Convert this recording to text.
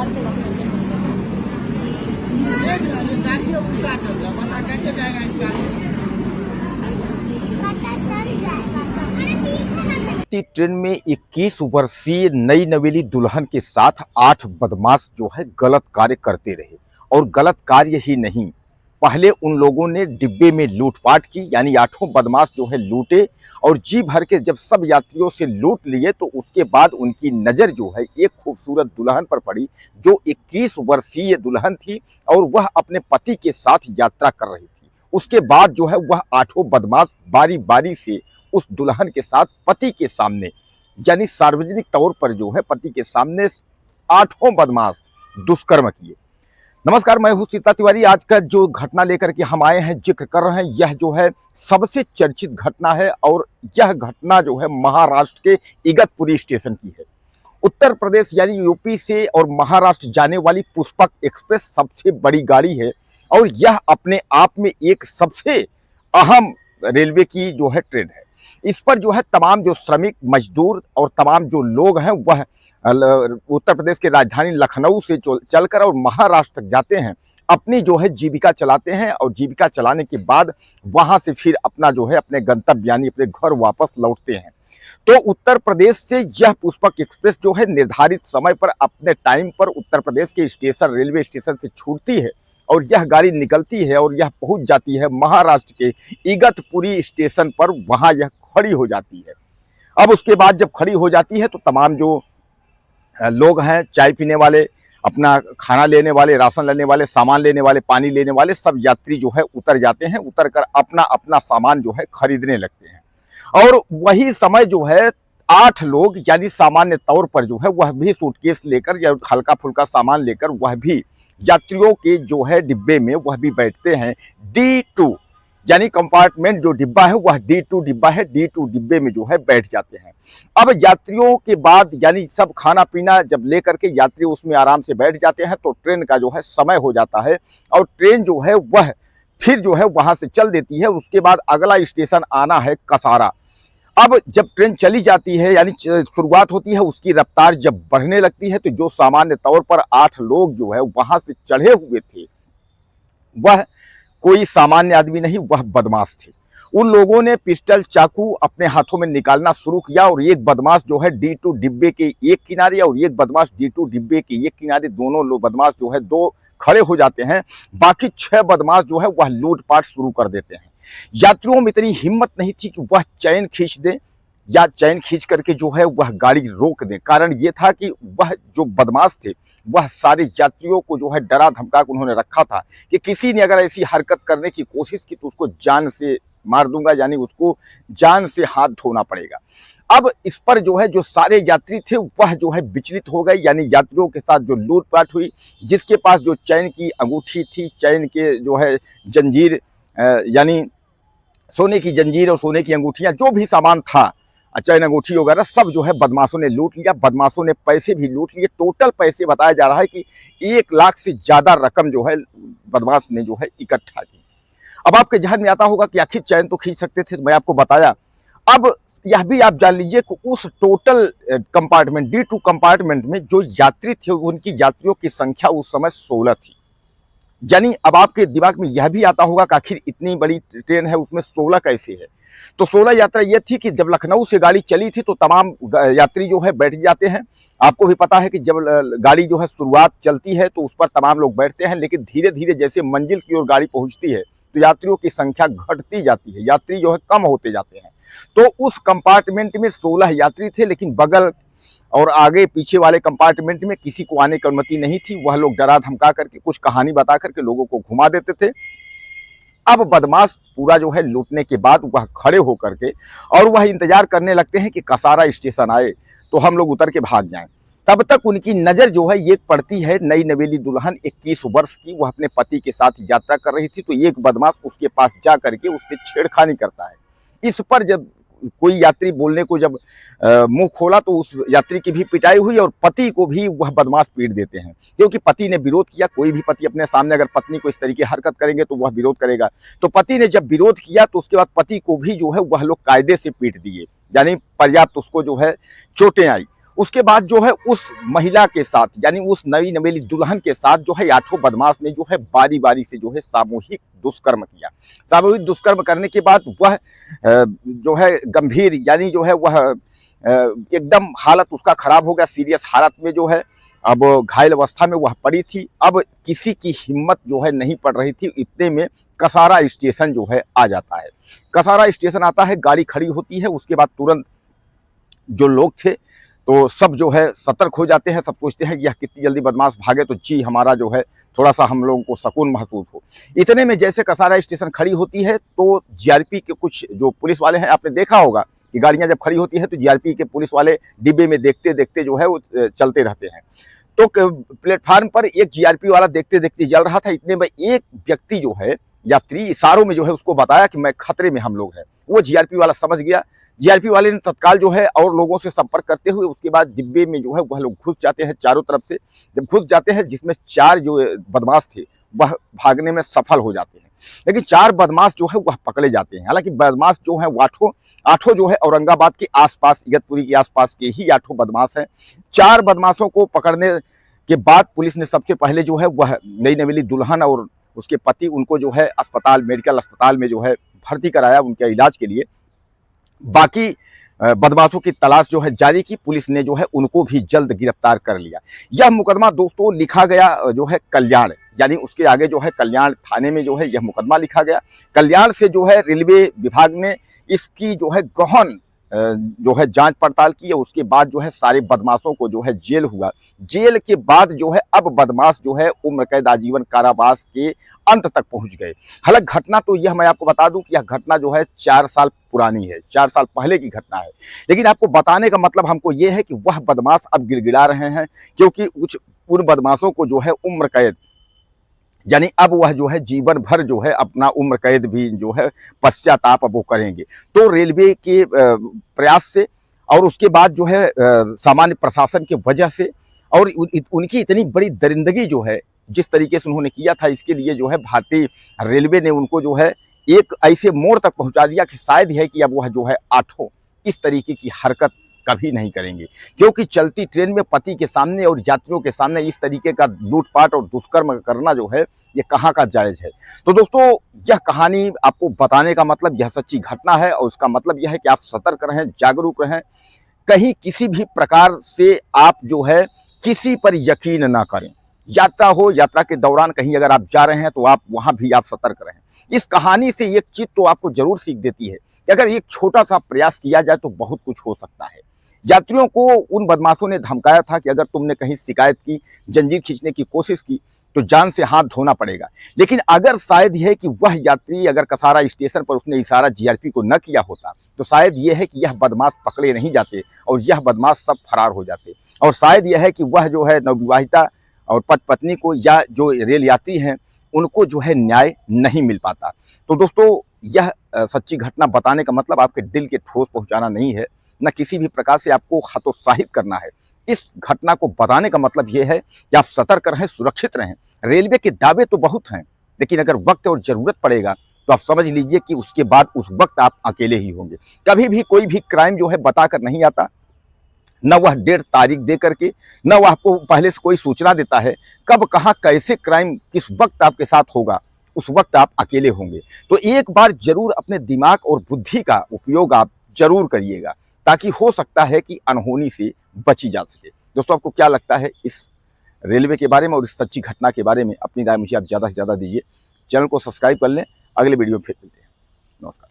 देख रहा है गाड़ी उल्टा चल रहा, पता कैसे जाएगा इस गाड़ी में? पता चल जाएगा। अरे पीछे ना ट्रेन में 21 वर्षीय नई नवेली दुल्हन के साथ 8 बदमाश जो है गलत कार्य करते रहे। और गलत कार्य ही नहीं, पहले उन लोगों ने डिब्बे में लूटपाट की, यानी 8 बदमाश जो है लूटे और जी भर के जब सब यात्रियों से लूट लिए तो उसके बाद उनकी नज़र जो है एक खूबसूरत दुल्हन पर पड़ी जो 21 वर्षीय दुल्हन थी और वह अपने पति के साथ यात्रा कर रही थी। उसके बाद जो है वह 8 बदमाश बारी बारी से उस दुल्हन के साथ पति के सामने, यानी सार्वजनिक तौर पर जो है पति के सामने 8 बदमाश दुष्कर्म किए। नमस्कार, मैं हूं सीता तिवारी। आज का जो घटना लेकर के हम आए हैं, जिक्र कर रहे हैं, यह जो है सबसे चर्चित घटना है और यह घटना जो है महाराष्ट्र के इगतपुरी स्टेशन की है। उत्तर प्रदेश यानी यूपी से और महाराष्ट्र जाने वाली पुष्पक एक्सप्रेस सबसे बड़ी गाड़ी है और यह अपने आप में एक सबसे अहम रेलवे की जो है ट्रेन है। इस पर जो है तमाम जो श्रमिक मजदूर और तमाम जो लोग हैं वह उत्तर प्रदेश की राजधानी लखनऊ से चलकर और महाराष्ट्र तक जाते हैं, अपनी जो है जीविका चलाते हैं और जीविका चलाने के बाद वहां से फिर अपना जो है अपने गंतव्य यानी अपने घर वापस लौटते हैं। तो उत्तर प्रदेश से यह पुष्पक एक्सप्रेस जो है निर्धारित समय पर अपने टाइम पर उत्तर प्रदेश के स्टेशन रेलवे स्टेशन से छूटती है और यह गाड़ी निकलती है और यह पहुंच जाती है महाराष्ट्र के इगतपुरी स्टेशन पर। वहां यह खड़ी हो जाती है। अब उसके बाद जब खड़ी हो जाती है तो तमाम जो लोग हैं, चाय पीने वाले, अपना खाना लेने वाले, राशन लेने वाले, सामान लेने वाले, पानी लेने वाले, सब यात्री जो है उतर जाते हैं। उतर कर अपना अपना सामान जो है खरीदने लगते हैं और वही समय जो है 8 लोग यानी सामान्य तौर पर जो है वह भी सूटकेस लेकर या हल्का फुल्का सामान लेकर वह भी यात्रियों के जो है डिब्बे में वह भी बैठते हैं। D2 यानी कंपार्टमेंट जो डिब्बा है वह D2 डिब्बा है। D2 डिब्बे में जो है बैठ जाते हैं। अब यात्रियों के बाद यानी सब खाना पीना जब लेकर के यात्री उसमें आराम से बैठ जाते हैं तो ट्रेन का जो है समय हो जाता है और ट्रेन जो है वह फिर जो है वहां से चल देती है। उसके बाद अगला स्टेशन आना है कसारा। अब जब ट्रेन चली जाती है यानी शुरुआत होती है, उसकी रफ्तार जब बढ़ने लगती है तो जो सामान्य तौर पर 8 लोग जो है वहां से चढ़े हुए थे वह कोई सामान्य आदमी नहीं, वह बदमाश थे। उन लोगों ने पिस्टल चाकू अपने हाथों में निकालना शुरू किया और एक बदमाश जो है D2 डिब्बे के एक किनारे और एक बदमाश D2 डिब्बे के एक किनारे, दोनों लोग बदमाश जो है 2 खड़े हो जाते हैं। बाकी 6 बदमाश जो है वह लूटपाट शुरू कर देते हैं। यात्रियों में इतनी हिम्मत नहीं थी कि वह चैन खींच दे या चैन खींच करके जो है वह गाड़ी रोक दे। कारण ये था कि वह जो बदमाश थे वह सारे यात्रियों को जो है डरा धमका के उन्होंने रखा था कि किसी ने अगर ऐसी हरकत करने की कोशिश की तो उसको जान से मार दूंगा, यानी उसको जान से हाथ धोना पड़ेगा। अब इस पर जो है जो सारे यात्री थे वह जो है विचलित हो गए, यानी यात्रियों के साथ जो लूटपाट हुई, जिसके पास जो चैन की अंगूठी थी, चैन के जो है जंजीर यानी सोने की जंजीर और सोने की अंगूठियां, जो भी सामान था, चैन अंगूठी वगैरह सब जो है बदमाशों ने लूट लिया। बदमाशों ने पैसे भी लूट लिए। टोटल पैसे बताया जा रहा है कि 1 लाख से ज़्यादा रकम जो है बदमाश ने जो है इकट्ठा की। अब आपके ध्यान में आता होगा कि आखिर चैन तो खींच सकते थे, मैं आपको बताया। अब यह भी आप जान लीजिए कि उस टोटल कंपार्टमेंट D2 कंपार्टमेंट में जो यात्री थे उनकी यात्रियों की संख्या उस समय 16 थी। यानी अब आपके दिमाग में यह भी आता होगा कि आखिर इतनी बड़ी ट्रेन है उसमें 16 कैसे है। तो 16 यात्रा यह थी कि जब लखनऊ से गाड़ी चली थी तो तमाम यात्री जो है बैठ जाते हैं। आपको भी पता है कि जब गाड़ी जो है शुरुआत चलती है तो उस पर तमाम लोग बैठते हैं, लेकिन धीरे धीरे जैसे मंजिल की ओर गाड़ी पहुंचती है तो यात्रियों की संख्या घटती जाती है, यात्री जो है कम होते जाते हैं। तो उस कंपार्टमेंट में 16 यात्री थे, लेकिन बगल और आगे पीछे वाले कंपार्टमेंट में किसी को आने की अनुमति नहीं थी। वह लोग डरा धमका करके कुछ कहानी बता करके लोगों को घुमा देते थे। अब बदमाश पूरा जो है लूटने के बाद वह खड़े होकर के और वह इंतजार करने लगते हैं कि कसारा स्टेशन आए तो हम लोग उतर के भाग जाएं। तब तक उनकी नज़र जो है ये पड़ती है नई नवेली दुल्हन 21 वर्ष की, वह अपने पति के साथ यात्रा कर रही थी। तो एक बदमाश उसके पास जा करके उससे छेड़खानी करता है। इस पर जब कोई यात्री बोलने को जब मुंह खोला तो उस यात्री की भी पिटाई हुई और पति को भी वह बदमाश पीट देते हैं, क्योंकि पति ने विरोध किया। कोई भी पति अपने सामने अगर पत्नी को इस तरीके हरकत करेंगे तो वह विरोध करेगा। तो पति ने जब विरोध किया तो उसके बाद पति को भी जो है वह लोग कायदे से पीट दिए, यानी पर्याप्त उसको जो है चोटें आई। उसके बाद जो है उस महिला के साथ यानी उस नई नवेली दुल्हन के साथ जो है आठों बदमाश ने जो है बारी बारी से जो है सामूहिक दुष्कर्म किया। सामूहिक दुष्कर्म करने के बाद वह जो है गंभीर यानी जो है वह एकदम हालत उसका खराब हो गया, सीरियस हालत में जो है अब घायल अवस्था में वह पड़ी थी। अब किसी की हिम्मत जो है नहीं पड़ रही थी, इतने में कसारा स्टेशन जो है आ जाता है। कसारा स्टेशन आता है, गाड़ी खड़ी होती है, उसके बाद तुरंत जो लोग थे तो सब जो है सतर्क हो जाते हैं। सब सोचते हैं कि यह कितनी जल्दी बदमाश भागे तो जी हमारा जो है थोड़ा सा हम लोगों को सुकून महसूस हो। इतने में जैसे कसारा स्टेशन खड़ी होती है तो जीआरपी के कुछ जो पुलिस वाले हैं, आपने देखा होगा कि गाड़ियां जब खड़ी होती है तो जीआरपी के पुलिस वाले डिब्बे में देखते देखते जो है वो चलते रहते हैं। तो प्लेटफार्म पर एक जीआरपी वाला देखते देखते चल रहा था। इतने में एक व्यक्ति जो है यात्री इशारों में जो है उसको बताया कि मैं खतरे में हम लोग हैं। वो जीआरपी वाला समझ गया। जीआरपी वाले ने तत्काल जो है और लोगों से संपर्क करते हुए उसके बाद डिब्बे में जो है वह लोग घुस जाते हैं चारों तरफ से। जब घुस जाते हैं जिसमें 4 जो बदमाश थे वह भागने में सफल हो जाते हैं, लेकिन 4 बदमाश जो है वह पकड़े जाते हैं। हालांकि बदमाश जो है आठों जो है औरंगाबाद के आसपास, इगतपुरी के आसपास के ही 8 बदमाश हैं। 4 बदमाशों को पकड़ने के बाद पुलिस ने सबसे पहले जो है वह नई नवेली दुल्हन और उसके पति उनको जो है अस्पताल, मेडिकल अस्पताल में जो है भर्ती कराया उनके इलाज के लिए। बाकी बदमाशों की तलाश जो है जारी की। पुलिस ने जो है उनको भी जल्द गिरफ्तार कर लिया। यह मुकदमा दोस्तों लिखा गया जो है कल्याण, यानी उसके आगे जो है कल्याण थाने में जो है यह मुकदमा लिखा गया। कल्याण से जो है रेलवे विभाग ने इसकी जो है गहन जो है जांच पड़ताल की है। उसके बाद जो है सारे बदमाशों को जो है जेल हुआ। जेल के बाद जो है अब बदमाश जो है उम्र कैद आजीवन कारावास के अंत तक पहुंच गए। हालांकि घटना तो यह मैं आपको बता दूं कि यह घटना जो है 4 साल पुरानी है, 4 साल पहले की घटना है। लेकिन आपको बताने का मतलब हमको यह है कि वह बदमाश अब गिड़गिड़ा रहे हैं, क्योंकि उन बदमाशों को जो है उम्र कैद यानी अब वह जो है जीवन भर जो है अपना उम्र कैद भी जो है पश्चाताप अब वो करेंगे। तो रेलवे के प्रयास से और उसके बाद जो है सामान्य प्रशासन की वजह से और उनकी इतनी बड़ी दरिंदगी जो है जिस तरीके से उन्होंने किया था, इसके लिए जो है भारतीय रेलवे ने उनको जो है एक ऐसे मोड़ तक पहुंचा दिया कि शायद है कि अब वह जो है 8 इस तरीके की हरकत कभी नहीं करेंगे। क्योंकि चलती ट्रेन में पति के सामने और यात्रियों के सामने इस तरीके का लूटपाट और दुष्कर्म करना जो है ये कहाँ का जायज है। तो दोस्तों यह कहानी आपको बताने का मतलब यह सच्ची घटना है और उसका मतलब यह है कि आप सतर्क रहें, जागरूक रहें। कहीं किसी भी प्रकार से आप जो है किसी पर यकीन ना करें। यात्रा हो, यात्रा के दौरान कहीं अगर आप जा रहे हैं तो आप वहां भी आप सतर्क रहें। इस कहानी से एक चीज तो आपको जरूर सीख देती है कि अगर एक छोटा सा प्रयास किया जाए तो बहुत कुछ हो सकता है। यात्रियों को उन बदमाशों ने धमकाया था कि अगर तुमने कहीं शिकायत की, जंजीर खींचने की कोशिश की तो जान से हाथ धोना पड़ेगा। लेकिन अगर शायद यह है कि वह यात्री अगर कसारा स्टेशन पर उसने इशारा जीआरपी को न किया होता तो शायद यह है कि यह बदमाश पकड़े नहीं जाते और यह बदमाश सब फरार हो जाते। और शायद यह है कि वह जो है नवविवाहिता और पति पत्नी को या जो रेल यात्री हैं उनको जो है न्याय नहीं मिल पाता। तो दोस्तों यह सच्ची घटना बताने का मतलब आपके दिल के ठोस पहुंचाना नहीं है, न किसी भी प्रकार से आपको हतोत्साहित करना है। इस घटना को बताने का मतलब यह है कि आप सतर्क रहें, सुरक्षित रहें। रेलवे के दावे तो बहुत हैं, लेकिन अगर वक्त और जरूरत पड़ेगा तो आप समझ लीजिए कि उसके बाद उस वक्त आप अकेले ही होंगे। कभी भी कोई भी क्राइम जो है बताकर नहीं आता, न वह डेट तारीख दे करके, न वह आपको पहले से कोई सूचना देता है कब कहाँ कैसे क्राइम किस वक्त आपके साथ होगा, उस वक्त आप अकेले होंगे। तो एक बार जरूर अपने दिमाग और बुद्धि का उपयोग आप जरूर करिएगा, ताकि हो सकता है कि अनहोनी से बची जा सके। दोस्तों आपको क्या लगता है इस रेलवे के बारे में और इस सच्ची घटना के बारे में? अपनी राय मुझे आप ज़्यादा से ज़्यादा दीजिए। चैनल को सब्सक्राइब कर लें। अगले वीडियो में फिर मिलते हैं। नमस्कार।